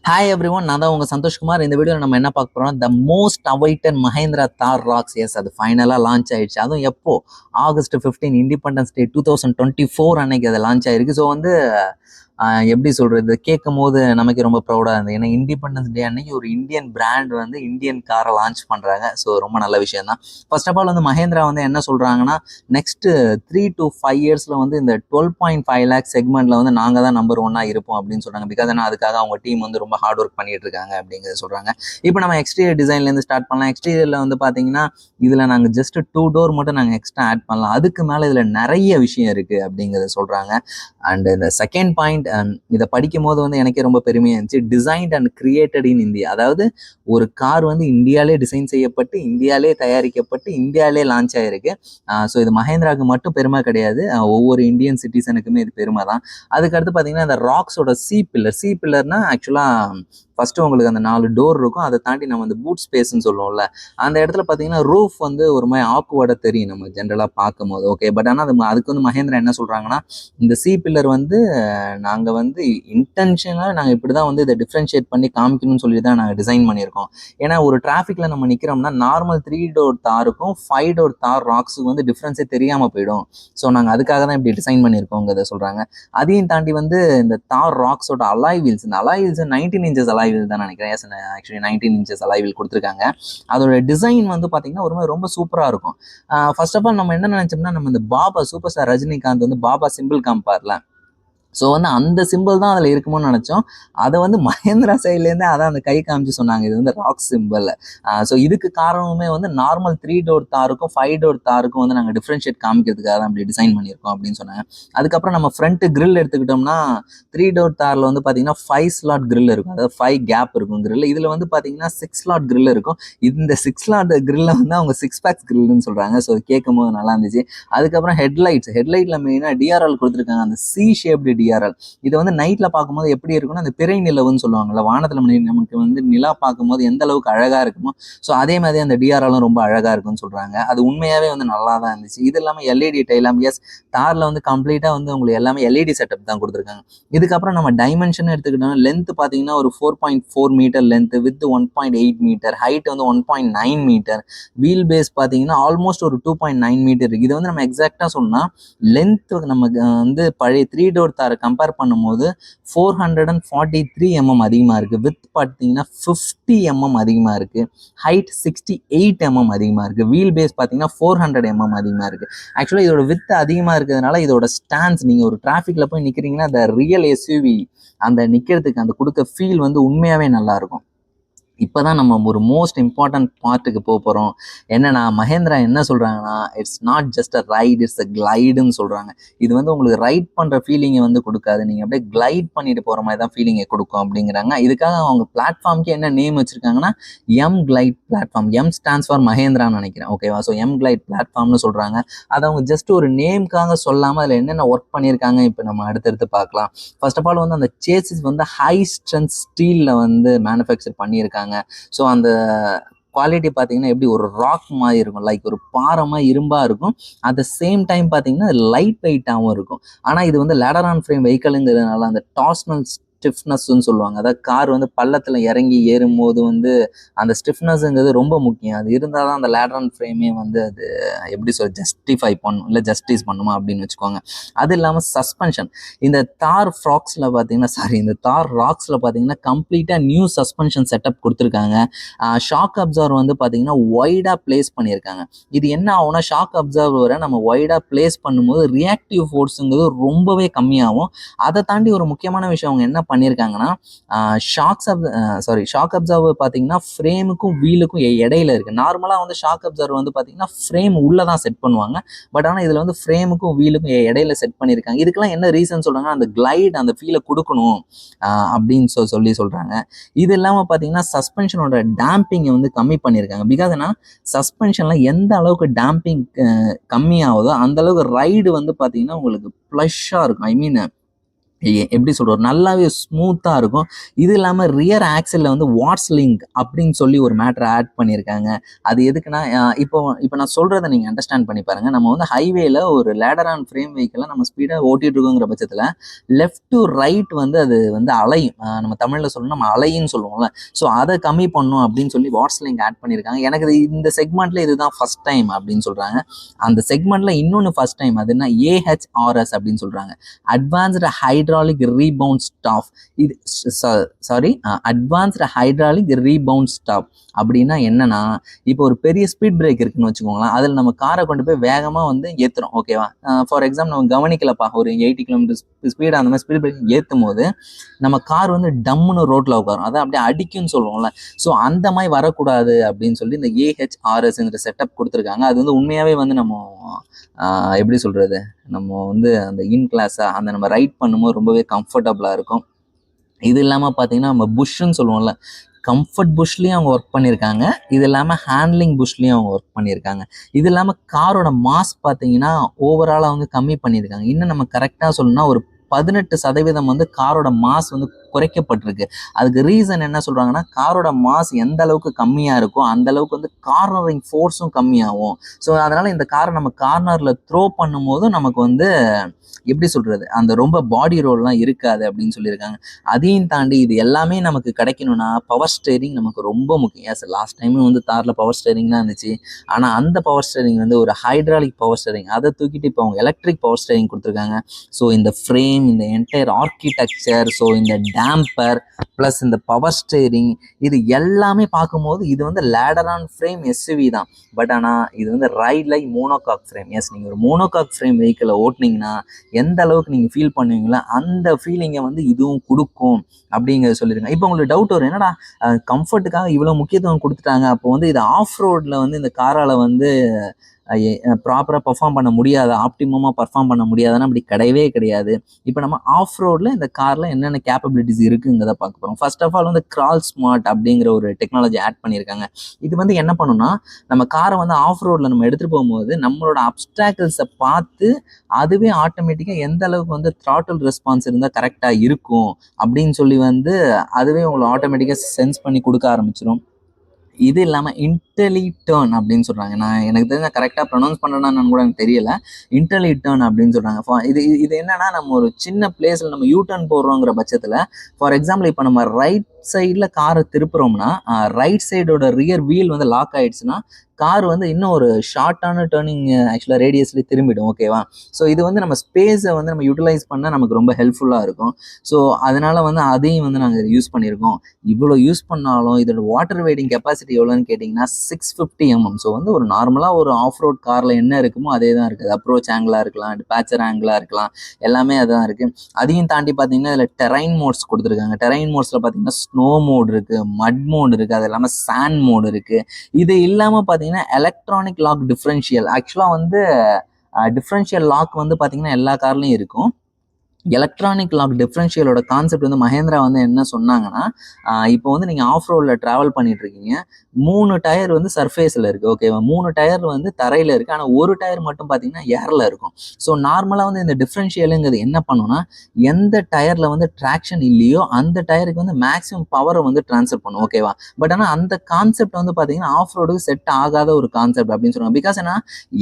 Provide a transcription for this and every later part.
Hi every one, நான் தான் உங்கள் சந்தோஷ்குமார். இந்த வீடியோவில் நம்ம என்ன பார்க்க போகிறோம், த மோஸ்ட் அவைட்டட் மஹேந்திரா தார் ராக்ஸ். எஸ், அது ஃபைனலாக லான்ச் ஆயிடுச்சு. அதுவும் எப்போ, ஆகஸ்ட் 15 இண்டிபெண்டன்ஸ் டே 2024 அன்னைக்கு அது லான்ச் ஆயிருக்கு. ஸோ வந்து எப்படி சொல்கிறது, கேட்கும் போது நமக்கு ரொம்ப ப்ரௌடாக இருந்தது. ஏன்னா இண்டிபெண்டன்ஸ் டே அன்னைக்கு ஒரு இந்தியன் பிராண்ட் வந்து இந்தியன் காரை லான்ச் பண்ணுறாங்க. ஸோ ரொம்ப நல்ல விஷயம் தான். ஃபர்ஸ்ட் ஆஃப் ஆல் வந்து மஹேந்திரா வந்து என்ன சொல்கிறாங்கன்னா, நெக்ஸ்ட் 3 to 5 இயர்ஸில் வந்து இந்த 12.5 lakh செக்மெண்ட்டில் வந்து நாங்கள் தான் நம்பர் ஒன்னாக இருப்போம் அப்படின்னு சொல்கிறாங்க. பிகாஸ் ஏன்னா அதுக்காக அவங்க டீம் வந்து ரொம்ப ஹார்ட் ஒர்க் பண்ணிட்டு இருக்காங்க அப்படிங்கிறத சொல்கிறாங்க. இப்போ நம்ம எக்ஸ்டீரியர் டிசைன்லேருந்து ஸ்டார்ட் பண்ணலாம். எக்ஸ்டீரியரில் வந்து பார்த்தீங்கன்னா இதில் நாங்கள் ஜஸ்ட் 2 டோர் மட்டும் நாங்கள் எக்ஸ்ட்ரா ஆட் பண்ணலாம். அதுக்கு மேலே இதில் நிறைய விஷயம் இருக்குது அப்படிங்கிறத சொல்கிறாங்க. அண்ட் இந்த செகண்ட் பாயிண்ட், இதை படிக்கும் போது வந்து எனக்கே ரொம்ப பெருமையாக இருந்துச்சு. Designed and created in India. அதாவது ஒரு கார் வந்து இந்தியாவிலே டிசைன் செய்யப்பட்டு, இந்தியாவிலே தயாரிக்கப்பட்டு, இந்தியாவிலே லான்ச் ஆகிருக்கு. ஸோ இது மஹேந்திராவுக்கு மட்டும் பெருமை கிடையாது, ஒவ்வொரு இந்தியன் சிட்டிசனுக்குமே இது பெருமை தான். அதுக்கடுத்து பார்த்தீங்கன்னா இந்த ராக்ஸோட சி பில்லர்னா ஆக்சுவலாக ஃபஸ்ட்டு உங்களுக்கு அந்த 4 டோர் இருக்கும். அதை தாண்டி நம்ம அந்த பூட் ஸ்பேஸ்ன்னு சொல்லுவோம்ல, அந்த இடத்துல பார்த்தீங்கன்னா ரூஃப் வந்து ஒரு மாதிரி ஆக்குவர்டாக தெரியும் நம்ம ஜென்ரலாக பார்க்கும்போது. ஓகே, பட் ஆனால் அதுக்கு வந்து மஹேந்திரா என்ன சொல்கிறாங்கன்னா, இந்த சி பில்லர் வந்து நாங்கள் வந்து இன்டென்ஷனாக நாங்கள் இப்படி தான் வந்து இதை டிஃப்ரென்ஷியேட் பண்ணி காமிக்கணும்னு சொல்லி தான் நாங்கள் டிசைன் பண்ணியிருக்கோம். ஏன்னா ஒரு டிராஃபிக்கில் நம்ம நிற்கிறோம்னா நார்மல் 3 டோர் தாருக்கும் 5 டோர் தார் ராக்ஸுக்கு வந்து டிஃப்ரென்ஸே தெரியாமல் போயிடும். ஸோ நாங்கள் அதுக்காக தான் இப்படி டிசைன் பண்ணியிருக்கோங்கிறத சொல்கிறாங்க. அதையும் தாண்டி வந்து இந்த தார் ராக்ஸோட அலாய் வீல்ஸ், இந்த alloy wheels 19 inches alloy wheel தான் நினைக்கிறேன். Yes, actually 19 inches alloy wheel கொடுத்துருக்காங்க. அதோட டிசைன் வந்து பார்த்தீங்கன்னா ஒரு மாதிரி ரொம்ப சூப்பராக இருக்கும். ஃபர்ஸ்ட் ஆஃப் ஆல் நம்ம என்ன நினைச்சோம்னா, நம்ம இந்த பாபா சூப்பர் ஸ்டார் ரஜினிகாந்த் வந்து பாபா சிம்பிள் காமிப்பார்ல, ஸோ வந்து அந்த சிம்பிள் தான் அதில் இருக்குமோன்னு நினச்சோம். அதை வந்து மஹேந்திரா சைட்லேருந்தே அதான் அந்த கை காமிச்சு சொன்னாங்க, இது வந்து ராக் சிம்பிள். ஸோ இதுக்கு காரணமே வந்து நார்மல் 3 டோர் தாருக்கும் 5 டோர் தாருக்கும் வந்து நாங்கள் டிஃப்ரென்ஷியேட் காமிக்கிறதுக்காக தான் அப்படி டிசைன் பண்ணியிருக்கோம் அப்படின்னு சொன்னாங்க. அதுக்கப்புறம் நம்ம ஃப்ரண்ட் கிரில் எடுத்துக்கிட்டோம்னா 3 டோர் தாரில் வந்து பார்த்தீங்கன்னா 5 ஸ்லாட் கிரில் இருக்கும், அதாவது 5 கேப் இருக்கும் கிரில். இதில் வந்து பார்த்தீங்கன்னா 6 ஸ்லாட் கிரில் இருக்கும். இந்த 6 ஸ்லாட் கிரில்லை வந்து அவங்க 6 பேக்ஸ் கிரில்னு சொல்கிறாங்க. ஸோ கேட்கும் போது நல்லா இருந்துச்சு. அதுக்கப்புறம் ஹெட்லைட்டில் மெயினாக டிஆர்எல் கொடுத்துருக்காங்க, அந்த சி ஷேப்டு டிஆர்எல். இது வந்து நைட்ல பார்க்கும்போது எப்படி இருக்குன்னா, அந்த பிறை நிலவுன்னு சொல்லுவாங்கல்ல, வானத்துல நமக்கு வந்து நிலா பார்க்கும்போது எந்த அளவுக்கு அழகா இருக்குமோ, ஸோ அதே மாதிரி அந்த டிஆர்எலும் ரொம்ப அழகா இருக்குன்னு சொல்றாங்க. அது உண்மையாவே வந்து நல்லா தான் இருந்துச்சு. இது இல்லாமல் எல்இடி டைலாம், எஸ், தார்ல வந்து கம்ப்ளீட்டா வந்து உங்களுக்கு எல்லாமே எல்இடி செட்டப் தான் கொடுத்துருக்காங்க. இதுக்கப்புறம் நம்ம டைமென்ஷன் எடுத்துக்கிட்டோம்னா, லென்த் பார்த்தீங்கன்னா ஒரு 4.4 metre length, width 1.8 metre, height வந்து 1.9 மீட்டர், வீல் பேஸ் பார்த்தீங்கன்னா ஆல்மோஸ்ட் ஒரு 2.9 மீட்டர் இருக்கு. இது வந்து நம்ம எக்ஸாக்டா சொன்னா லென்த் நமக்கு வந்து பழைய 3 டோர் தாரை கம்பேர் பண்ணும்போது 443 அதிகமாக இருக்குது. வித் பார்த்தீங்கன்னா 50 அதிகமாக இருக்குது. ஹைட் 68 அதிகமாக இருக்குது. வீல் பேஸ் பார்த்தீங்கன்னா 400 அதிகமாக இருக்குது. ஆக்சுவலாக இதோட வித் அதிகமாக இருக்கிறதுனால இதோட ஸ்டாண்ட்ஸ், நீங்கள் ஒரு டிராஃபிக்கில் போய் நிற்கிறீங்கன்னா அந்த ரியல் எஸ்யூவி அந்த நிற்கிறதுக்கு அந்த கொடுக்க ஃபீல் வந்து உண்மையாகவே நல்லாயிருக்கும். இப்போ தான் நம்ம ஒரு மோஸ்ட் இம்பார்ட்டன்ட் பார்ட்டுக்கு போகிறோம். என்னன்னா மஹேந்திரா என்ன சொல்கிறாங்கன்னா, it's not just a ride, it's a கிளைடுன்னு சொல்கிறாங்க. இது வந்து உங்களுக்கு ரைட் பண்ணுற ஃபீலிங்கை வந்து கொடுக்காது, நீங்கள் அப்படியே கிளைட் பண்ணிட்டு போகிற மாதிரி தான் ஃபீலிங்கை கொடுக்கும் அப்படிங்கிறாங்க. இதுக்காக அவங்க பிளாட்ஃபார்முக்கு என்ன நேம் வச்சுருக்காங்கன்னா M glide platform. M stands for மஹேந்திரான்னு நினைக்கிறேன். ஓகேவா? ஸோ எம் கிளைட் பிளாட்ஃபார்ம்னு சொல்கிறாங்க. அதை அவங்க ஜஸ்ட் ஒரு நேம்காக சொல்லாமல் அதில் என்னென்ன ஒர்க் பண்ணியிருக்காங்க இப்போ நம்ம அடுத்தடுத்து பார்க்கலாம். ஃபர்ஸ்ட் ஆஃப் ஆல் வந்து அந்த சேசிஸ் வந்து ஹை ஸ்ட்ரென்த் ஸ்டீலில் வந்து மேனுஃபேக்சர் பண்ணியிருக்காங்க. ஸோ அந்த குவாலிட்டி பார்த்தீங்கன்னா எப்படி ஒரு ராக் மாதிரி இருக்கும், லைக் ஒரு பாரமாக இரும்பாக இருக்கும். அட் த சேம் டைம் பார்த்தீங்கன்னா லைட் வெயிட்டாகவும் இருக்கும். ஆனால் இது வந்து லேடர் ஆன் ஃப்ரேம் வெஹிக்கலுங்கிறதுனால அந்த டார்ஷனல் ஸ்டிஃப்னஸ்ன்னு சொல்லுவாங்க. அதாவது கார் வந்து பள்ளத்தில் இறங்கி ஏறும்போது வந்து அந்த ஸ்டிஃப்னஸ்ங்கிறது ரொம்ப முக்கியம். அது இருந்தால் தான் அந்த லேடர் ஆன் ஃப்ரேமே வந்து அது எப்படி சொல்ல ஜஸ்டிஃபை பண்ணும், இல்லை ஜஸ்டிஸ் பண்ணுமா அப்படின்னு வச்சுக்கோங்க. அது இல்லாமல் சஸ்பென்ஷன், இந்த தார் ராக்ஸில் பார்த்தீங்கன்னா கம்ப்ளீட்டாக நியூ சஸ்பென்ஷன் செட்டப் கொடுத்துருக்காங்க. ஷாக் அப்சர்வர் வந்து பார்த்தீங்கன்னா ஒய்டாக பிளேஸ் பண்ணியிருக்காங்க. இது என்ன ஆகும்னா, ஷாக் அப்சர்வரை நம்ம ஒய்டாக பிளேஸ் பண்ணும்போது ரியாக்டிவ் ஃபோர்ஸுங்கிறது ரொம்பவே கம்மியாகும். அதை தாண்டி ஒரு முக்கியமான விஷயம் அவங்க என்ன பண்ணியிருக்காங்கன்னா, ஷாக் அப்சர்வர் பார்த்தீங்கன்னா ஃப்ரேமுக்கும் வீலுக்கும் இடையில இருக்குது. நார்மலாக வந்து ஷாக் அப்சர்வர் வந்து பார்த்தீங்கன்னா ஃப்ரேம் உள்ளே தான் செட் பண்ணுவாங்க. பட் ஆனால் இதில் வந்து ஃப்ரேமுக்கும் வீலுக்கும் இடையில செட் பண்ணியிருக்காங்க. இதுக்கெல்லாம் என்ன ரீசன் சொல்கிறாங்கன்னா, அந்த கிளைட் அந்த ஃபீலை கொடுக்கணும் அப்படின்னு சொல்கிறாங்க. இது இல்லாமல் பார்த்தீங்கன்னா சஸ்பென்ஷனோட டேம்பிங்கை வந்து கம்மி பண்ணியிருக்காங்க. பிகாஸ் ஏன்னா சஸ்பென்ஷனில் எந்த அளவுக்கு டேம்பிங் கம்மியாகுதோ அந்த அளவுக்கு ரைடு வந்து பார்த்தீங்கன்னா உங்களுக்கு ப்ளஷ்ஷாக இருக்கும். ஐ மீன் எப்படி சொல்கிறோம், நல்லாவே ஸ்மூத்தாக இருக்கும். இது இல்லாமல் ரியர் ஆக்சலில் வந்து வாட்ஸ் லிங்க் அப்படின்னு சொல்லி ஒரு மேட்ரை ஆட் பண்ணியிருக்காங்க. அது எதுக்குன்னா இப்போ இப்போ நான் சொல்கிறத நீங்கள் அண்டர்ஸ்டாண்ட் பண்ணி பாருங்கள். நம்ம வந்து ஹைவேல ஒரு லேடர் ஆன் ஃப்ரேம் வெஹிக்கிளை நம்ம ஸ்பீடாக ஓட்டிகிட்டு இருக்கோங்கிற பட்சத்தில் லெஃப்ட் டு ரைட் வந்து அது வந்து அலையும். நம்ம தமிழில் சொல்லணும், நம்ம அலைன்னு சொல்லுவோம்ல. ஸோ அதை கம்மி பண்ணும் அப்படின்னு சொல்லி வாட்ஸ் லிங்க் ஆட் பண்ணியிருக்காங்க. எனக்கு இந்த செக்மெண்ட்டில் இதுதான் ஃபஸ்ட் டைம் அப்படின்னு சொல்கிறாங்க. அந்த செக்மெண்ட்டில் இன்னொன்று ஃபஸ்ட் டைம், அது என்ன, AHRS அப்படின்னு சொல்கிறாங்க, அட்வான்ஸ்டு ஹைட்ராலிக் ரீபவுண்ட் ஸ்டாப். இது அட்வான்ஸ்டு ஹைட்ராலிக் ரீபவுண்ட் ஸ்டாப் அப்படின்னா என்னன்னா, இப்போ ஒரு பெரிய ஸ்பீட் பிரேக் இருக்குன்னு வச்சுக்கோங்களேன், அதில் நம்ம காரை கொண்டு போய் வேகமாக வந்து ஏற்றுறோம், ஓகேவா. ஃபார் எக்ஸாம்பிள் நம்ம கவனிக்கலப்பா, ஒரு 80 கிலோமீட்டர் ஸ்பீடு அந்த மாதிரி ஸ்பீட் பிரேக் ஏற்றும் போது நம்ம கார் வந்து டம்முன்னு ரோட்டில் உட்காரும், அதை அப்படியே அடிக்கும்னு சொல்லுவோம்ல. ஸோ அந்த மாதிரி வரக்கூடாது அப்படின்னு சொல்லி இந்த AHRSங்கிற செட்டப் கொடுத்துருக்காங்க. அது வந்து உண்மையாகவே வந்து நம்ம எப்படி சொல்கிறது, நம்ம வந்து அந்த இன் கிளாஸாக அந்த நம்ம ரைட் பண்ணும்போது ரொம்பவே கம்ஃபர்டபுளாக இருக்கும். இது இல்லாமல் பார்த்தீங்கன்னா நம்ம புஷ்ன்னு சொல்லுவோம்ல, கம்ஃபர்ட் புஷ்லேயும் அவங்க ஒர்க் பண்ணியிருக்காங்க. இது இல்லாமல் ஹேண்ட்லிங் புஷ்லேயும் அவங்க ஒர்க் பண்ணியிருக்காங்க. இது இல்லாமல் காரோட மாஸ் பார்த்தீங்கன்னா ஓவராலாக வந்து கம்மி பண்ணியிருக்காங்க. இன்னும் நம்ம கரெக்டாக சொல்லணும்னா ஒரு 18% வந்து காரோட மாஸ் வந்து குறைக்கப்பட்டிருக்கு. அதுக்கு ரீசன் என்ன சொல்கிறாங்கன்னா, காரோட மாஸ் எந்த அளவுக்கு கம்மியாக இருக்கோ அந்த அளவுக்கு வந்து கார்னரிங் ஃபோர்ஸும் கம்மியாகும். ஸோ அதனால் இந்த காரை நம்ம கார்னரில் த்ரோ பண்ணும்போதும் நமக்கு வந்து எப்படி சொல்கிறது, அந்த ரொம்ப பாடி ரோல்லாம் இருக்காது அப்படின்னு சொல்லியிருக்காங்க. அதையும் தாண்டி இது எல்லாமே நமக்கு கிடைக்கணும்னா பவர் ஸ்டேரிங் நமக்கு ரொம்ப முக்கியம். எஸ், லாஸ்ட் டைமும் வந்து தாரில் பவர் ஸ்டேரிங் தான் இருந்துச்சு. ஆனால் அந்த பவர் ஸ்டேரிங் வந்து ஒரு ஹைட்ராலிக் பவர் ஸ்டேரிங், அதை தூக்கிட்டு இப்போ அவங்க எலக்ட்ரிக் பவர் ஸ்டேரிங் கொடுத்துருக்காங்க. ஸோ இந்த ஃப்ரேம், இந்த என்டையர் ஆர்கிடெக்சர், ஸோ இந்த டேம்பர் ப்ளஸ் இந்த பவர் ஸ்டேரிங், இது எல்லாமே பார்க்கும்போது இது வந்து லேடர் ஆன் ஃப்ரேம் SUV தான். பட் ஆனால் இது வந்து right like monocoque frame. Yes, நீங்கள் ஒரு மோனோகாக் ஃப்ரேம் வெஹிக்கிளை ஓட்டினீங்கன்னா எந்த அளவுக்கு நீங்கள் ஃபீல் பண்ணுவீங்களோ அந்த ஃபீலிங்கை வந்து இதுவும் கொடுக்கும் அப்படிங்கிறத சொல்லியிருக்காங்க. இப்போ உங்களுக்கு டவுட் வரும், என்னடா கம்ஃபர்ட்டுக்காக இவ்வளோ முக்கியத்துவம் கொடுத்துட்டாங்க, அப்போ வந்து இது ஆஃப் ரோடில் வந்து இந்த காரால் வந்து ப்ராப்பராக பர்ஃபார்ம் பண்ண முடியாது, ஆப்டிமமாக பர்ஃபார்ம் பண்ண முடியாதுன்னா அப்படி கிடையவே கிடையாது. இப்போ நம்ம ஆஃப் ரோடில் இந்த காரில் என்னென்ன கேப்பபிலிட்டிஸ் இருக்குங்கிறத பார்க்க போகிறோம். ஃபர்ஸ்ட் ஆஃப் ஆல் வந்து கிரால் ஸ்மார்ட் அப்படிங்கிற ஒரு டெக்னாலஜி ஆட் பண்ணியிருக்காங்க. இது வந்து என்ன பண்ணுன்னா, நம்ம காரை வந்து ஆஃப் ரோடில் நம்ம எடுத்துகிட்டு போகும்போது நம்மளோட அப்ஸ்டாக்கிள்ஸை பார்த்து அதுவே ஆட்டோமேட்டிக்காக எந்த அளவுக்கு வந்து த்ராட்டில் ரெஸ்பான்ஸ் இருந்தால் கரெக்டாக இருக்கும் அப்படின்னு சொல்லி வந்து அதுவே உங்களை ஆட்டோமேட்டிக்காக சென்ஸ் பண்ணி கொடுக்க ஆரம்பிச்சிடும். இது இல்லாமல் இன்டெலிடர்ன் அப்படின்னு சொல்கிறாங்க. நான் எனக்கு தெரிஞ்ச கரெக்டாக ப்ரொனவுன்ஸ் பண்ணுறேன்னு கூட எனக்கு தெரியல. இன்டெலிடர்ன் அப்படின்னு சொல்கிறாங்க. இது இது என்னன்னா, நம்ம ஒரு சின்ன பிளேஸில் நம்ம யூட்டர்ன் போடுறோங்கிற பட்சத்தில், ஃபார் எக்ஸாம்பிள் இப்போ நம்ம ரைட் சைடில் காரை திருப்புறோம்னா ரைட் சைடோட ரியர் வீல் வந்து லாக் ஆகிடுச்சுன்னா கார் வந்து இன்னும் ஒரு ஷார்ட்டான டேர்னிங் ஆக்சுவலாக ரேடியஸ்லேயே திரும்பிடும், ஓகேவா. ஸோ இது வந்து நம்ம ஸ்பேஸை வந்து நம்ம யூட்டிலைஸ் பண்ணால் நமக்கு ரொம்ப ஹெல்ப்ஃபுல்லாக இருக்கும். ஸோ அதனால் வந்து அதையும் வந்து நாங்கள் யூஸ் பண்ணியிருக்கோம். இவ்வளோ யூஸ் பண்ணாலும் இதோட வாட்டர் வெயிட்டிங் கெப்பாசிட்டி எவ்வளோன்னு கேட்டிங்கன்னா 650 mm. ஸோ வந்து ஒரு நார்மலாக ஒரு ஆஃப் ரோட் காரில் என்ன இருக்குமோ அதே தான் இருக்குது. அப்ரோச் ஆங்கிளாக இருக்கலாம், டிபாச்சர் ஆங்கிளாக இருக்கலாம், எல்லாமே அதுதான் இருக்குது. அதையும் தாண்டி பார்த்தீங்கன்னா இதில் டெரைன் மோட்ஸ் கொடுத்துருக்காங்க. டெரைன் மோட்ஸில் பார்த்தீங்கன்னா ஸ்னோ மோட் இருக்குது, மட் மோட் இருக்குது, அது இல்லாமல் சாண்ட் மோட் இருக்குது. இது இல்லாமல் பார்த்தீங்கன்னா எலக்ட்ரானிக் லாக் டிஃபரன்ஷியல், ஆக்சுவலாக வந்து டிஃபரன்ஷியல் லாக் வந்து பார்த்தீங்கன்னா எல்லா கார்லையும் இருக்கும். எலக்ட்ரானிக் லாக் டிஃபரன்ஷியலோட கான்செப்ட் வந்து மஹேந்திரா வந்து என்ன சொன்னாங்கன்னா, இப்போ வந்து நீங்கள் ஆஃப் ரோடில் ட்ராவல் பண்ணிட்டு இருக்கீங்க, 3 டயர் வந்து சர்ஃபேஸில் இருக்குது, ஓகேவா. 3 டயர் வந்து தரையில் இருக்குது, ஆனால் ஒரு டயர் மட்டும் பார்த்தீங்கன்னா ஏரில் இருக்கும். ஸோ நார்மலாக வந்து இந்த டிஃபரன்ஷியலுங்கிறது என்ன பண்ணுன்னா, எந்த டயரில் வந்து ட்ராக்ஷன் இல்லையோ அந்த டயருக்கு வந்து மேக்ஸிமம் பவரை வந்து ட்ரான்ஸ்ஃபர் பண்ணும், ஓகேவா. பட் ஆனால் அந்த கான்செப்ட் வந்து பார்த்தீங்கன்னா ஆஃப் ரோடுக்கு செட் ஆகாத ஒரு கான்செப்ட் அப்படின்னு சொல்லுவாங்க. பிகாஸ் ஏன்னா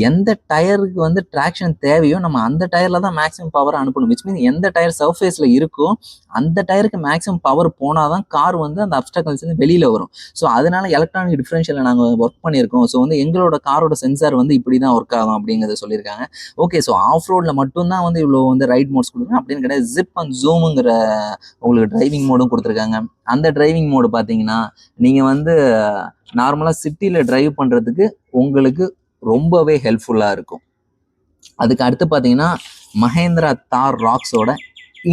எந்த டயருக்கு வந்து ட்ராக்ஷன் தேவையோ நம்ம அந்த டயரில் தான் மேக்ஸிமம் பவர் அனுப்பணும். விச் மீன்ஸ் எந்த டயர் சர்ஃபேஸில் இருக்கோ அந்த டயருக்கு மேக்ஸிமம் பவர் போனால் தான் கார் வந்து அந்த அப்ஸ்டக்கல்ஸ் வந்து வெளியில் வரும். ஸோ அதனால எலக்ட்ரானிக் டிஃபரன்ஷியலில் நாங்கள் ஒர்க் பண்ணியிருக்கோம். ஸோ வந்து எங்களோட காரோட சென்சார் வந்து இப்படி தான் ஒர்க் ஆகும் அப்படிங்கிறத சொல்லியிருக்காங்க. ஓகே, ஸோ ஆஃப் ரோடில் மட்டும்தான் வந்து இவ்வளோ வந்து ரைட் மோட்ஸ் கொடுக்குறாங்க அப்படின்னு கிடையாது. ஜிப் அண்ட் ஜூமுங்கிற உங்களுக்கு டிரைவிங் மோடும் கொடுத்துருக்காங்க. அந்த டிரைவிங் மோடு பார்த்தீங்கன்னா நீங்கள் வந்து நார்மலாக சிட்டியில் டிரைவ் பண்ணுறதுக்கு உங்களுக்கு ரொம்பவே ஹெல்ப்ஃபுல்லாக இருக்கும். அதுக்கு அடுத்து பார்த்தீங்கன்னா மஹேந்திரா தார் ராக்ஸோட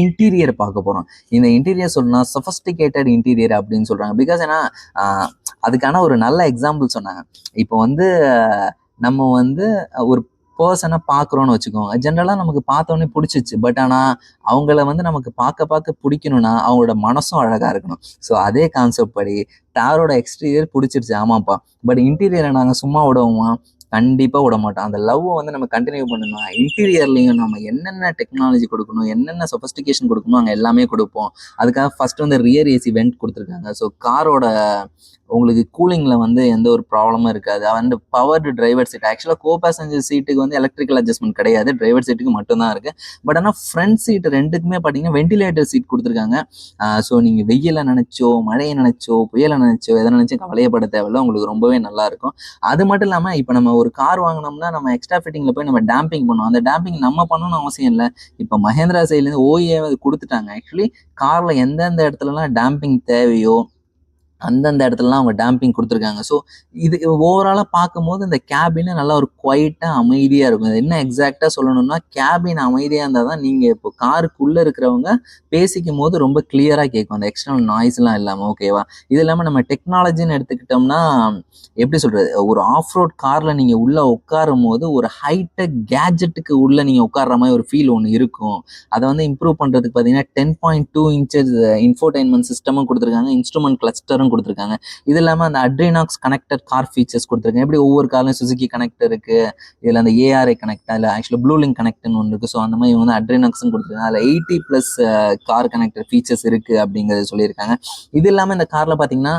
இன்டீரியர் பார்க்க போகிறோம். இந்த இன்டீரியர் சொல்லணும்னா சொஃபஸ்டிகேட்டட் இன்டீரியர் அப்படின்னு சொல்கிறாங்க. பிகாஸ் ஏன்னா அதுக்கான ஒரு நல்ல எக்ஸாம்பிள் சொன்னாங்க. இப்போ வந்து நம்ம வந்து ஒரு பர்சனை பார்க்குறோன்னு வச்சுக்கோங்க, ஜென்ரலாக நமக்கு பார்த்தோன்னே பிடிச்சிச்சு. பட் ஆனால் அவங்கள வந்து நமக்கு பார்க்க பிடிக்கணும்னா அவங்களோட மனசும் அழகாக இருக்கணும். ஸோ அதே கான்செப்ட் படி தாரோட எக்ஸ்டீரியர் பிடிச்சிருச்சு, ஆமாப்பா, பட் இன்டீரியரை நாங்கள் சும்மா விடுவோமா, கண்டிப்பா விட மாட்டோம். அந்த லவ்வ வந்து நம்ம கன்டின்யூ பண்ணணும். இன்டீரியர்லயும் நம்ம என்னென்ன டெக்னாலஜி குடுக்கணும், என்னென்ன சொஃபிஸ்டிகேஷன் குடுக்கணுமோ அங்க எல்லாமே குடுப்போம். அதுக்காக ஃபர்ஸ்ட் வந்து ரியர் ஏசி வென்ட் குடுத்துருக்காங்க. ஸோ காரோட உங்களுக்கு கூலிங்ல வந்து எந்த ஒரு ப்ராப்ளமும் இருக்காது. And powered driver seat. Actually co passenger சீட்டுக்கு வந்து எலக்ட்ரிக்கல் அட்ஜஸ்ட்மெண்ட் கிடையாது. டிரைவர் சீட்டுக்கு மட்டும் தான் இருக்கு. பட் ஆனா ஃப்ரண்ட் சீட் 2க்குமே பார்த்தீங்கன்னா வென்டிலேட்டர் சீட் குடுத்துருக்காங்க. ஸோ நீங்க வெயில நினைச்சோ, மழைய நினைச்சோ, புயல நினைச்சோ, எத நினைச்சும் கவலையப்பட தேவையில்ல. உங்களுக்கு ரொம்பவே நல்லா இருக்கும். அது மட்டும் இல்லாம இப்ப நம்ம ஒரு கார் வாங்கினோம்னா நம்ம எக்ஸ்ட்ரா ஃபிட்டிங்ல போய் நம்ம டேம்பிங் பண்ணுவோம். அந்த டேம்பிங் நம்ம பண்ணணும்னு அவசியம் இல்லை. இப்ப மஹேந்திரா சைட்ல இருந்து ஓஏ கொடுத்துட்டாங்க. ஆக்சுவலி கார்ல எந்தெந்த இடத்துலலாம் டேம்பிங் தேவையோ அந்தந்த இடத்துலலாம் அவங்க டேம்பிங் கொடுத்துருக்காங்க. ஸோ இது ஓவராலாக பார்க்கும்போது இந்த கேபின் நல்லா ஒரு குவைட்டாக அமைதியாக இருக்கும். இது என்ன எக்ஸாக்டாக சொல்லணும்னா கேபின் அமைதியாக இருந்தால் தான் நீங்கள் இப்போ காருக்குள்ளே இருக்கிறவங்க பேசிக்கும் போது ரொம்ப கிளியராக கேட்கும். அந்த எக்ஸ்டர்னல் நாய்ஸ்லாம் இல்லாமல். ஓகேவா? இது இல்லாமல் நம்ம டெக்னாலஜின்னு எடுத்துக்கிட்டோம்னா எப்படி சொல்கிறது, ஒரு ஆஃப் ரோட் காரில் நீங்கள் உள்ளே உட்காரும் போது ஒரு ஹைடெக் கேஜெட்டுக்கு உள்ளே நீங்கள் உட்கார்ற மாதிரி ஒரு ஃபீல் ஒன்று இருக்கும். அதை வந்து இம்ப்ரூவ் பண்ணுறதுக்கு பார்த்தீங்கன்னா 10.2 இன்ச்சஸ் இன்ஃபோடைன்மெண்ட் சிஸ்டமும் கொடுத்துருக்காங்க. இன்ஸ்ட்ருமெண்ட் கிளஸ்டரும் கொடுத்துருக்காங்க. இது இல்லாமல் அந்த அட்ரினாக்ஸ் கனெக்டட் கார் ஃபீச்சர்ஸ் கொடுத்துருக்காங்க. எப்படி ஒவ்வொரு கார்லையும் சுசுகி கனெக்ட் இருக்கு, இதில் அந்த ஏஆர்ஐ கனெக்ட், அதில் ஆக்சுவலாக ப்ளூ லிங்க் கனெக்ட்னு ஒன்று இருக்கு. ஸோ அந்த மாதிரி வந்து அட்ரினாக்ஸும் கொடுத்துருக்காங்க. அதில் 80+ கார் கனெக்டட் ஃபீச்சர்ஸ் இருக்கு அப்படிங்கிறது சொல்லியிருக்காங்க. இது இல்லாமல் இந்த கார்ல பார்த்தீங்கன்னா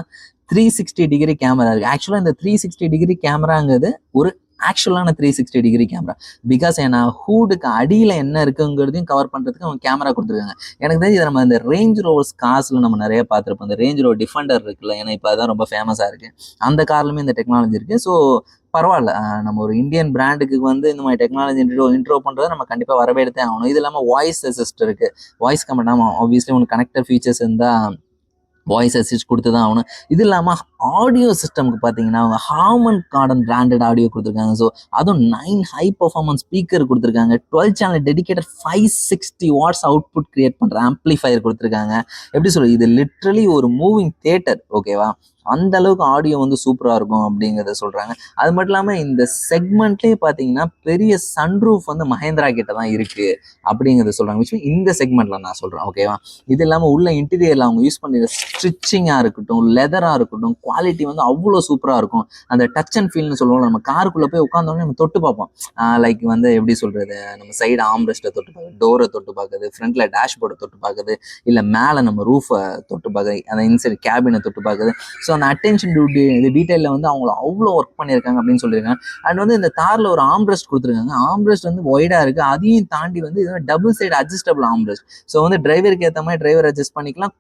360 டிகிரி கேமரா இருக்கு. ஆக்சுவலாக இந்த 360 டிகிரி கேமராங்கிறது ஒரு ஆக்சுவலான 360 டிகிரி கேமரா. பிகாஸ் ஏன்னா ஹூடுக்கு அடியில் என்ன இருக்குங்கிறதையும் கவர் பண்ணுறதுக்கு அவங்க கேமரா கொடுத்துருக்காங்க. எனக்கு தெரிஞ்சு இதை நம்ம இந்த ரேஞ்ச் ரோவர்ஸ் கார்ஸில் நம்ம நிறைய பார்த்துருப்போம். இந்த ரேஞ்ச் ரோவர் டிஃபெண்டர் இருக்குல்ல, ஏன்னா இப்போ அதான் ரொம்ப ஃபேமஸாக இருக்குது. அந்த கார்லுமே இந்த டெக்னாலஜி இருக்குது. ஸோ பரவாயில்ல, நம்ம ஒரு இந்தியன் பிராண்டுக்கு வந்து இந்த மாதிரி டெக்னாலஜி இன்ட்ரோ பண்ணுறதை நம்ம கண்டிப்பாக வரவேற்றே ஆகணும். இது இல்லாமல் வாய்ஸ் அசிஸ்ட் இருக்குது. வாய்ஸ் கமெண்ட், ஆமாம் ஆப்வியஸ்லி உங்களுக்கு கனெக்டர் ஃபீச்சர்ஸ் இருந்தால் வாய்ஸ் அசிஸ்ட் கொடுத்து தான் ஆகணும். இது இல்லாமல் ஆடியோ சிஸ்டம்க்கு பார்த்தீங்கன்னா அவங்க ஹார்மன் கார்டன் பிராண்டட் ஆடியோ கொடுத்துருக்காங்க. ஸோ அதுவும் 9 ஹை பர்ஃபார்மன்ஸ் ஸ்பீக்கர் கொடுத்துருக்காங்க. 12 channel dedicated 560 watts output create பண்ணுற ஆம்பிளிஃபயர் கொடுத்துருக்காங்க. எப்படி சொல்றது, இது லிட்ரலி ஒரு மூவிங் தியேட்டர். ஓகேவா? அந்த அளவுக்கு ஆடியோ வந்து சூப்பராக இருக்கும் அப்படிங்கிறத சொல்கிறாங்க. அது மட்டும் இல்லாமல் இந்த செக்மெண்ட்லேயே பார்த்தீங்கன்னா பெரிய சன்ரூஃப் வந்து மஹேந்திரா கிட்ட தான் இருக்குது அப்படிங்கிறத சொல்கிறாங்க. விஷயம் இந்த செக்மெண்ட்டில் நான் சொல்கிறேன். ஓகேவா? இது இல்லாமல் உள்ள இன்டீரியரில் அவங்க யூஸ் பண்ணிடுற ஸ்ட்ரிச்சிங்காக இருக்கட்டும், லெதராக இருக்கட்டும், குவாலிட்டி வந்து அவ்வளோ சூப்பராக இருக்கும். அந்த டச் அண்ட் ஃபீல்னு சொல்லுவோம். நம்ம காருக்குள்ளே போய் உட்காந்தோடனே நம்ம தொட்டு பார்ப்போம். லைக் வந்து எப்படி சொல்கிறது, நம்ம சைடு ஆம்ரெஸ்ட்டை தொட்டு பார்க்குறது, டோரை தொட்டு பார்க்குறது, ஃப்ரண்ட்டில் டேஷ்போர்டை தொட்டு பார்க்குறது, இல்லை மேலே நம்ம ரூஃபை தொட்டு பார்க்குறது, அந்த இன்சைட் கேபினை தொட்டு பார்க்குறது. ஸோ அந்த அட்டென்ஷன் இது டீட்டெயிலில் வந்து அவங்க அவ்வளோ ஒர்க் பண்ணியிருக்காங்க அப்படின்னு சொல்லியிருக்காங்க. அண்ட் வந்து இந்த காரில் ஒரு ஆம்ரெஸ்ட் கொடுத்துருக்காங்க. ஆம்ரெஸ்ட் வந்து ஒய்டாக இருக்குது. அதையும் தாண்டி வந்து இது double side adjustable armrest. So வந்து டிரைவருக்கு ஏற்ற மாதிரி டிரைவர் அட்ஜஸ்ட் பண்ணிக்கலாம்,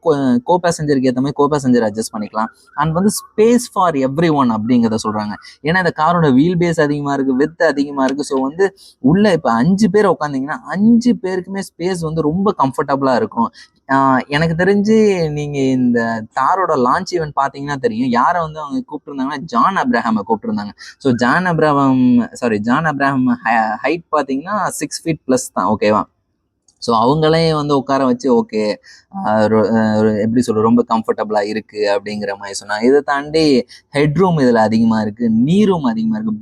கோ பேசஞ்சருக்கு ஏற்ற மாதிரி கோ பேசஞ்சர் அட்ஜஸ்ட் பண்ணிக்கலாம். அண்ட் வந்து ஸ்பேஸ் ஃபார் எவ்ரி ஒன் அப்படிங்கிறத சொல்கிறாங்க. ஏன்னா இந்த காரோட வீல் பேஸ் அதிகமாக இருக்குது, வித் அதிகமாக இருக்குது. ஸோ வந்து உள்ள இப்போ 5 பேர் உட்காந்திங்கன்னா 5 பேருக்குமே ஸ்பேஸ் வந்து ரொம்ப கம்ஃபர்டபுளாக இருக்கும். எனக்கு தெரிஞ்சு நீங்க இந்த தாரோட லான்ச் ஈவென்ட் பாத்தீங்கன்னா தெரியும். யாரை வந்து அவங்க கூப்பிட்டுருந்தாங்கன்னா ஜான் அப்ரஹாமை கூப்பிட்டுருந்தாங்க. ஸோ ஜான் அப்ரஹாம் ஹைட் பாத்தீங்கன்னா 6 feet ப்ளஸ் தான். ஓகேவா? ஸோ அவங்களே வந்து உட்கார வச்சு ஓகே எப்படி சொல்ற ரொம்ப கம்ஃபர்டபுளா இருக்கு அப்படிங்கிற மாதிரி சொன்னாங்க. இதை தாண்டி ஹெட் ரூம் இதுல அதிகமா இருக்கு, நீ ரூம் அதிகமா இருக்கு.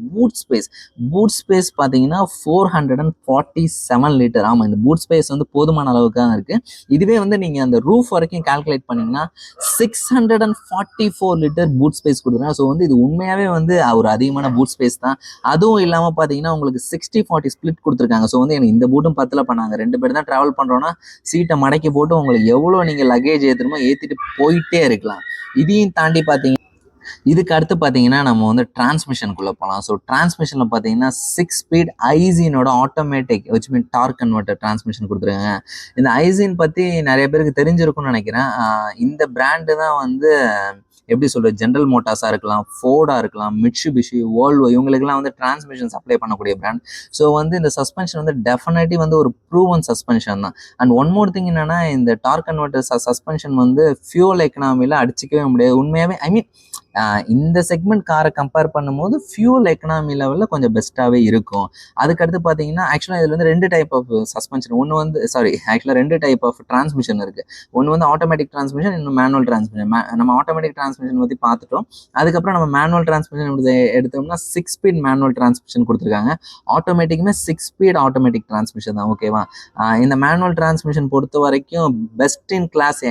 பூட் ஸ்பேஸ் பாத்தீங்கன்னா 447 லிட்டர். ஆமா, இந்த பூட் ஸ்பேஸ் வந்து போதுமான அளவுக்கு தான் இருக்கு. இதுவே வந்து நீங்க அந்த ரூஃப் வரைக்கும் கால்குலேட் பண்ணீங்கன்னா 644 லிட்டர் பூட் ஸ்பேஸ் கொடுக்குறாங்க. ஸோ வந்து இது உண்மையாவே வந்து ஒரு அதிகமான பூட் ஸ்பேஸ் தான். அதுவும் இல்லாம பாத்தீங்கன்னா உங்களுக்கு 60-40 ஸ்பிளிட் கொடுத்துருக்காங்க. ஸோ வந்து எனக்கு இந்த பூட்டும் பத்தல பண்ணாங்க. 2 பேர் தான் டிராவல் பண்றோம்னா சீட்டை மடக்கி போட்டு உங்களுக்கு எவ்வளவு நீங்க லக்கேஜ் ஏத்துறமோ ஏத்திட்டு போயிட்டே இருக்கலாம். இதையும் தாண்டி பாத்தீங்கன்னா இதுக்கு அடுத்து பார்த்தீங்கன்னா நம்ம வந்து டிரான்ஸ்மிஷனுக்குள்ளே போகலாம். ஸோ டிரான்ஸ்மிஷனில் பார்த்தீங்கன்னா 6 ஸ்பீட் ஐசினோட automatic which mean torque converter transmission கொடுத்துருக்காங்க. இந்த ஐசின் பற்றி நிறைய பேருக்கு தெரிஞ்சிருக்கும்னு நினைக்கிறேன். இந்த பிராண்டு தான் வந்து எப்படி சொல்றது, ஜென்ரல் மோட்டார்ஸாக இருக்கலாம், ஃபோர்டாக இருக்கலாம், மிட்சுபிஷி, வோல்வோ, இவங்களுக்குலாம் வந்து டிரான்ஸ்மிஷன் சப்ளை பண்ணக்கூடிய பிராண்ட். ஸோ வந்து இந்த சஸ்பென்ஷன் வந்து டெஃபினெட்லி வந்து ஒரு ப்ரூவன் சஸ்பென்ஷன் தான். அண்ட் ஒன் மோர் திங் என்னன்னா, இந்த டார்க் கன்வெர்ட்டர் சஸ்பென்ஷன் வந்து ஃபியூல் எக்கனாமியில் அடிச்சிக்கவே முடியாது. உண்மையாகவே ஐ மீன் இந்த செக்மெண்ட் காரை கம்பேர் பண்ணும்போது ஃபியூல் எக்கனாமி லெவலில் கொஞ்சம் பெஸ்ட்டாகவே இருக்கும். அதுக்கடுத்து பார்த்தீங்கன்னா ஆக்சுவலாக இதில் வந்து 2 டைப் ஆஃப் சஸ்பென்ஷன், ஒன்று வந்து ஆக்சுவலாக 2 டைப் ஆஃப் டிரான்ஸ்மிஷன் இருக்குது. ஒன்று வந்து ஆட்டோமேட்டிக் டிரான்ஸ்மிஷன், இன்னும் மேனுவல் டிரான்ஸ்மிஷன். நம்ம ஆட்டோமேட்டிக் டிரான்ஸ்மிஷன் பற்றி பார்த்துட்டோம். அதுக்கப்புறம் நம்ம மேனுவல் டிரான்ஸ்மிஷன் எடுத்தோம்னா 6 ஸ்பீட் மேனுவல் டிரான்ஸ்மிஷன் கொடுத்துருக்காங்க. ஆட்டோமேட்டிக்குமே 6 ஸ்பீட் ஆட்டோமேட்டிக் டிரான்ஸ்மிஷன் தான். ஓகேவா? இந்த மேனுவல் டிரான்ஸ்மிஷன் பொறுத்த வரைக்கும் பெஸ்ட் இன் கிளாஸ்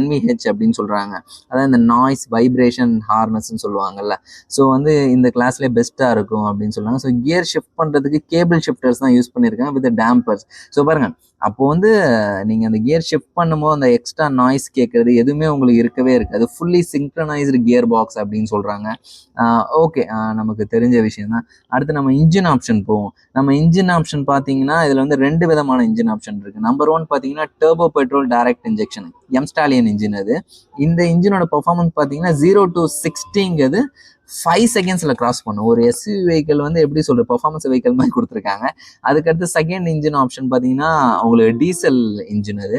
NVH அப்படின்னு சொல்கிறாங்க. அதாவது இந்த நாய்ஸ், வைப்ரேஷன், ஹார்ன் ஹார்னஸ்ன்னு சொல்லுவாங்கல்ல. ஸோ வந்து இந்த கிளாஸ்லேயே பெஸ்ட்டாக இருக்கும் அப்படின்னு சொல்லுவாங்க. ஸோ கியர் ஷிஃப்ட் பண்ணுறதுக்கு கேபிள் ஷிஃப்டர்ஸ் தான் யூஸ் பண்ணியிருக்கேன் வித் டேம்பர்ஸ். ஸோ பாருங்கள், அப்போ வந்து நீங்கள் அந்த கியர் ஷிஃப்ட் பண்ணும்போது அந்த எக்ஸ்ட்ரா நாய்ஸ் கேட்குறது எதுவுமே உங்களுக்கு இருக்கவே இருக்காது. ஃபுல்லி சிங்க்ரனைஸ்டு கியர் பாக்ஸ் அப்படின்னு சொல்கிறாங்க. ஓகே, நமக்கு தெரிஞ்ச விஷயம் தான். அடுத்து நம்ம இன்ஜின் ஆப்ஷன் போவோம். நம்ம இன்ஜின் ஆப்ஷன் பார்த்தீங்கன்னா இதில் வந்து 2 விதமான இன்ஜின் ஆப்ஷன் இருக்குது. நம்பர் 1 பார்த்தீங்கன்னா turbo petrol direct injection mStallion engine. அது இந்த இன்ஜினோட பெர்ஃபார்மன்ஸ் பார்த்தீங்கன்னா 0 to 60 5 செகண்ட்ஸில் கிராஸ் பண்ணும். ஒரு எஸ்யூவி வெஹிக்கிள் வந்து எப்படி சொல்கிறது, பெர்ஃபார்மன்ஸ் வெஹிக்கிள் மாதிரி கொடுத்துருக்காங்க. அதுக்கடுத்து செகண்ட் இன்ஜின் ஆப்ஷன் பார்த்தீங்கன்னா உங்களுக்கு டீசல் இன்ஜின். அது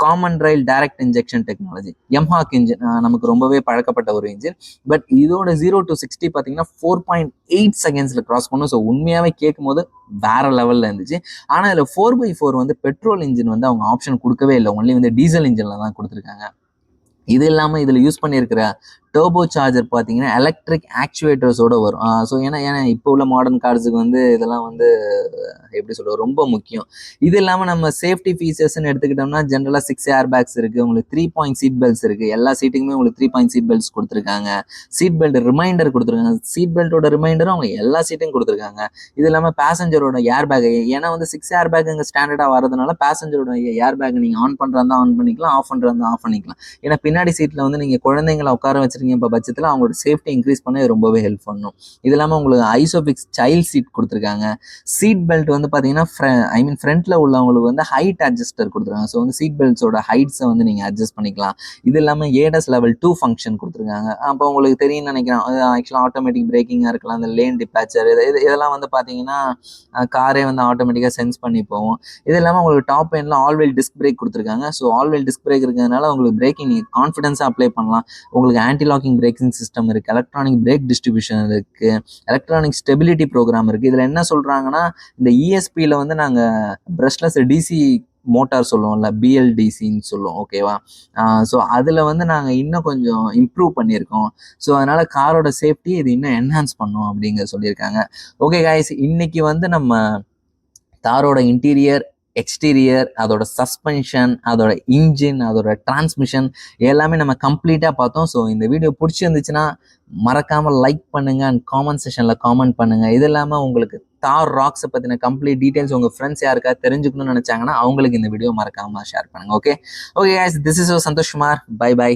காமன் ரயில் direct injection technology mHawk engine, நமக்கு ரொம்பவே பழக்கப்பட்ட ஒரு இன்ஜின். பட் இதோட 0 to 60 பார்த்தீங்கன்னா 4.8 செகண்ட்ஸில் கிராஸ் பண்ணும். ஸோ உண்மையாகவே கேட்கும் போது வேற லெவலில் இருந்துச்சு. ஆனால் இதில் 4x4 வந்து பெட்ரோல் இன்ஜின் வந்து அவங்க ஆப்ஷன் கொடுக்கவே இல்லை. ஒன்லி வந்து டீசல் இன்ஜினில் தான் கொடுத்துருக்காங்க. இது இல்லாமல் இதில் யூஸ் பண்ணியிருக்கிற டர்போ சார்ஜர் பார்த்தீங்கன்னா எலக்ட்ரிக் ஆக்சுவேட்டர்ஸோடு வரும். ஸோ ஏன்னா இப்போ உள்ள மாடர்ன் கார்ஸுக்கு வந்து இதெல்லாம் வந்து எப்படி சொல்கிறது, ரொம்ப முக்கியம். இது இல்லாமல் நம்ம சேஃப்டி ஃபீச்சர்ஸ்ன்னு எடுத்துக்கிட்டோம்னா ஜென்ரலாக 6 ஏர் பேக்ஸ் இருக்குது, உங்களுக்கு 3 பாயிண்ட் சீட் பெல்ட்ஸ் இருக்குது. எல்லா சீட்டுக்குமே உங்களுக்கு 3 பாயிண்ட் சீட் பெல்ட்ஸ் கொடுத்துருக்காங்க. சீட் பெல்ட் ரிமைண்டர் கொடுத்துருக்காங்க. சீட் பெல்ட்டோட ரிமைண்டரும் அவங்க எல்லா சீட்டும் கொடுத்துருக்காங்க. இது இல்லாமல் பேசஞ்சரோட ஏர் பேக், ஏன்னா வந்து 6 ஏர் பேக் இங்கே ஸ்டாண்டர்டாக வரதுனால பேசஞ்சரோட ஏர் பேக் நீங்கள் ஆன் பண்ணுறதா ஆன் பண்ணிக்கலாம், ஆஃப் பண்ணுறதா ஆஃப் பண்ணிக்கலாம். ஏன்னா பின்னாடி சீட்டில் வந்து நீங்கள் குழந்தைங்களை உட்கார வச்சு இப்போ பட்சத்தில் அவங்களோட சேஃப்டி இன்க்ரீஸ் பண்ண ரொம்பவே ஹெல்ப் பண்ணும். இது இல்லாமல் உங்களுக்கு ஐசோபிக்ஸ் சைல்ட் சீட் கொடுத்துருக்காங்க. சீட் பெல்ட் வந்து பார்த்தீங்கன்னா ஃப்ரண்ட்டில் உள்ளவங்களுக்கு வந்து ஹைட் அட்ஜஸ்டர் கொடுத்துருக்காங்க. ஸோ வந்து சீட் பெல்ட்ஸோட ஹைட்ஸை வந்து நீங்கள் அட்ஜஸ்ட் பண்ணிக்கலாம். இது இல்லாமல் ஏடஸ் லெவல் 2 ஃபங்க்ஷன் கொடுத்துருக்காங்க. அப்போ உங்களுக்கு தெரியும்னு நினைக்கிறேன், ஆக்சுவலாக ஆட்டோமேட்டிக் பிரேக்கிங்காக இருக்கலாம், அந்த லேன் டிபாச்சர் இதெல்லாம் வந்து பார்த்தீங்கன்னா காரே வந்து ஆட்டோமேட்டிக்காக சென்ஸ் பண்ணி போகும். இது இல்லாமல் உங்களுக்கு டாப் எண்டில் ஆல்வெல் டிஸ்க் பிரேக் கொடுத்துருக்காங்க. ஸோ ஆல்வெல் டிஸ்க் பிரேக் இருக்கிறதுனால உங்களுக்கு பிரேக்கிங் நீங்கள் கான்ஃபிடன்ஸாக அப்ளை பண்ணலாம். உங்களுக்கு ஆன்டி லாக்கிங் பிரேக்கிங் சிஸ்டம் இருக்குது, எலக்ட்ரானிக் பிரேக் டிஸ்ட்ரிபியூஷன் இருக்குது, எலக்ட்ரானிக் ஸ்டெபிலிட்டி ப்ரோக்ராம் இருக்குது. இதில் என்ன சொல்கிறாங்கன்னா, இந்த இஎஸ்பியில் வந்து நாங்கள் பிரஷ்லெஸ் டிசி மோட்டார் சொல்லுவோம்ல, பிஎல்டிசின்னு சொல்லுவோம், ஓகேவா? ஸோ அதில் வந்து நாங்கள் இன்னும் கொஞ்சம் இம்ப்ரூவ் பண்ணியிருக்கோம். ஸோ அதனால் காரோட சேஃப்டி இது இன்னும் என்ஹான்ஸ் பண்ணோம் அப்படிங்கிற சொல்லியிருக்காங்க. ஓகே காய்ஸ், இன்னைக்கு வந்து நம்ம தாரோட இன்டீரியர், எக்ஸ்டீரியர், அதோட சஸ்பென்ஷன், அதோட இன்ஜின், அதோட டிரான்ஸ்மிஷன் எல்லாமே நம்ம கம்ப்ளீட்டாக பார்த்தோம். ஸோ இந்த வீடியோ பிடிச்சிருந்துச்சுன்னா மறக்காமல் லைக் பண்ணுங்கள் அண்ட் காமெண்ட் செஷனில் காமெண்ட் பண்ணுங்கள். இது இல்லாமல் உங்களுக்கு தார் ராக்ஸை பற்றின கம்ப்ளீட் டீட்டெயில்ஸ் உங்கள் ஃப்ரெண்ட்ஸ் யாருக்கா தெரிஞ்சுக்கணும்னு நினச்சாங்கன்னா அவங்களுக்கு இந்த வீடியோ மறக்காமல் ஷேர் பண்ணுங்கள். Okay, this is Santosh Kumar. By.